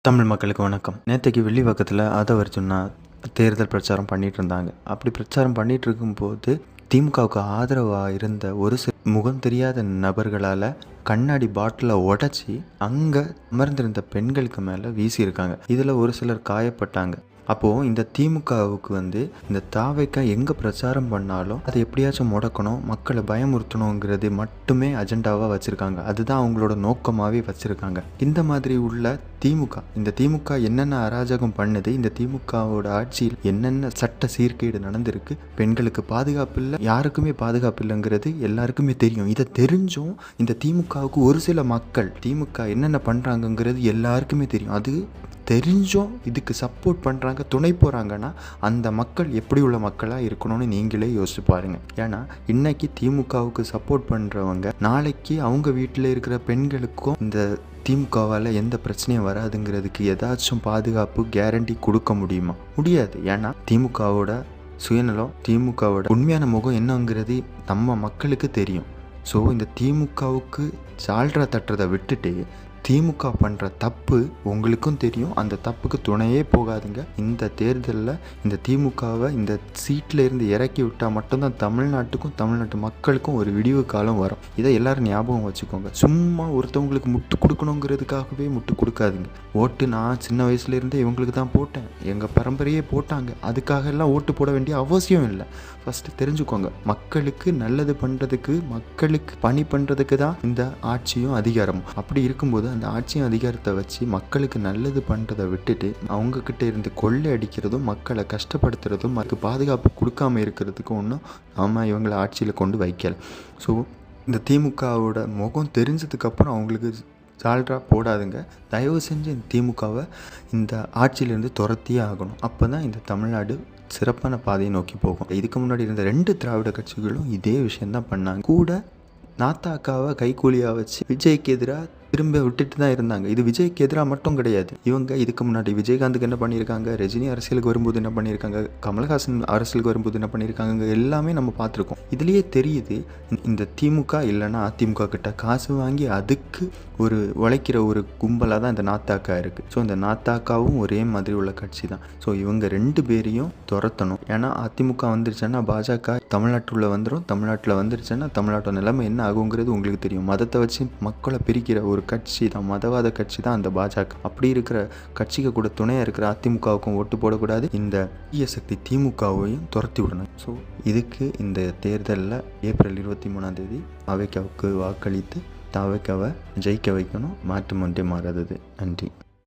தமிழ் மக்களுக்கு வணக்கம். நேற்றைக்கு வெள்ளிவாக்கத்தில் ஆதவர்ஜுனா தேர்தல் பிரச்சாரம் பண்ணிட்டு இருந்தாங்க. அப்படி பிரச்சாரம் பண்ணிட்டு இருக்கும்போது திமுகவுக்கு ஆதரவாக இருந்த ஒரு சில முகம் தெரியாத நபர்களால் கண்ணாடி பாட்டிலை உடச்சி அங்கே அமர்ந்திருந்த பெண்களுக்கு மேலே வீசியிருக்காங்க. இதில் ஒரு சிலர் காயப்பட்டாங்க. அப்போது இந்த திமுகவுக்கு இந்த தாவைக்கா எங்கே பிரச்சாரம் பண்ணாலும் அதை எப்படியாச்சும் முடக்கணும், மக்களை பயமுறுத்தணுங்கிறது மட்டுமே அஜெண்டாவாக வச்சுருக்காங்க. அதுதான் அவங்களோட நோக்கமாகவே வச்சுருக்காங்க. இந்த மாதிரி உள்ள இந்த திமுக என்னென்ன அராஜகம் பண்ணுது, இந்த திமுகவோட ஆட்சியில் என்னென்ன சட்ட சீர்கேடு நடந்திருக்கு, பெண்களுக்கு பாதுகாப்பு இல்லை, யாருக்குமே பாதுகாப்பு இல்லைங்கிறது எல்லாருக்குமே தெரியும். இதை தெரிஞ்சும் இந்த திமுகவுக்கு ஒரு சில மக்கள் திமுக என்னென்ன பண்ணுறாங்கங்கிறது எல்லாருக்குமே தெரியும். அது தெரிஞ்சும் இதுக்கு சப்போர்ட் பண்ணுறாங்க, துணை போகிறாங்கன்னா அந்த மக்கள் எப்படி உள்ள மக்களாக இருக்கணும்னு நீங்களே யோசிச்சு பாருங்கள். ஏன்னா இன்னைக்கு திமுகவுக்கு சப்போர்ட் பண்ணுறவங்க நாளைக்கு அவங்க வீட்டில் இருக்கிற பெண்களுக்கும் இந்த திமுகவால் எந்த பிரச்சனையும் வராதுங்கிறதுக்கு ஏதாச்சும் பாதுகாப்பு கேரண்டி கொடுக்க முடியுமா? முடியாது. ஏன்னா திமுகவோட சுயநலம், திமுகவோட உண்மையான முகம் என்னங்கிறது நம்ம மக்களுக்கு தெரியும். ஸோ இந்த திமுகவுக்கு சால்ரா தட்டுறதை விட்டுட்டு திமுக பண்ணுற தப்பு உங்களுக்கும் தெரியும். அந்த தப்புக்கு துணையே போகாதுங்க. இந்த தேர்தலில் இந்த திமுகவை இந்த சீட்டில் இருந்து இறக்கி விட்டால் மட்டும்தான் தமிழ்நாட்டுக்கும் தமிழ்நாட்டு மக்களுக்கும் ஒரு விடிவு காலம் வரும். இதை எல்லோரும் ஞாபகம் வச்சுக்கோங்க. சும்மா ஒருத்தவங்களுக்கு முட்டு கொடுக்கணுங்கிறதுக்காகவே முட்டு கொடுக்காதுங்க. ஓட்டு நான் சின்ன வயசுலேருந்தே இவங்களுக்கு தான் போட்டேன், எங்கள் பரம்பரையே போட்டாங்க, அதுக்காக எல்லாம் ஓட்டு போட வேண்டிய அவசியம் இல்லை. ஃபஸ்ட்டு தெரிஞ்சுக்கோங்க, மக்களுக்கு நல்லது பண்ணுறதுக்கு, மக்களுக்கு பணி பண்ணுறதுக்கு தான் இந்த ஆட்சியும் அதிகாரமும். அப்படி இருக்கும்போது அந்த ஆட்சியும் அதிகாரத்தை வச்சு மக்களுக்கு நல்லது பண்ணுறதை விட்டுட்டு அவங்கக்கிட்ட இருந்து கொள்ளை அடிக்கிறதும், மக்களை கஷ்டப்படுத்துறதும், அதுக்கு பாதுகாப்பு கொடுக்காம இருக்கிறதுக்கும் ஒன்றும் நாம் இவங்களை ஆட்சியில் கொண்டு வைக்கலை. ஸோ இந்த திமுகவோட முகம் தெரிஞ்சதுக்கப்புறம் அவங்களுக்கு சால்ரா போடாதுங்க. தயவு செஞ்சு இந்த திமுகவை இந்த ஆட்சியிலேருந்து துரத்தியே ஆகணும். அப்போ தான் இந்த தமிழ்நாடு சிறப்பான பாதையை நோக்கி போகும். இதுக்கு முன்னாடி இருந்த 2 திராவிட கட்சிகளும் இதே விஷயந்தான் பண்ணாங்க. கூட நாத்தாக்காவை கைக்கூலியாக வச்சு விஜய்க்கு எதிராக திரும்ப விட்டுட்டு தான் இருந்தாங்க. இது விஜய்க்கு எதிராக மட்டும் கிடையாது. இவங்க இதுக்கு முன்னாடி விஜயகாந்துக்கு என்ன பண்ணியிருக்காங்க, ரஜினி அரசியலுக்கு வரும்போது என்ன பண்ணியிருக்காங்க, கமல்ஹாசன் அரசியலுக்கு வரும்போது என்ன பண்ணியிருக்காங்க, எல்லாமே நம்ம பார்த்துருக்கோம். இதுலேயே தெரியுது இந்த திமுக இல்லைன்னா அதிமுக கிட்ட காசு வாங்கி அதுக்கு ஒரு உழைக்கிற ஒரு கும்பலாக தான் இந்த நாத்தாக்கா இருக்குது. ஸோ இந்த நாத்தாக்காவும் ஒரே மாதிரி உள்ள கட்சி தான். ஸோ இவங்க 2 பேரையும் துரத்தணும். ஏன்னா அதிமுக வந்துருச்சுன்னா பாஜக தமிழ்நாட்டுக்குள்ளே வந்துடும், தமிழ்நாட்டில் வந்துருச்சுன்னா தமிழ்நாட்டோட நிலைமை என்ன ஆகுங்கிறது உங்களுக்கு தெரியும். மதத்தை வச்சு மக்களை பிரிக்கிற ஒரு கட்சி தான், மதவாத கட்சி தான் அந்த பாஜக. அப்படி இருக்கிற கட்சிக்கு கூட துணையாக இருக்கிற அதிமுகவுக்கும் ஓட்டு போடக்கூடாது, இந்த தீய சக்தி திமுகவையும் துரத்தி விடணும். ஸோ இதுக்கு இந்த தேர்தலில் ஏப்ரல் 23 அவைக்காவுக்கு வாக்களித்து தாவைக்காவை ஜெயிக்க வைக்கணும். மாற்றம் ஒன்றே மாறாதது. நன்றி.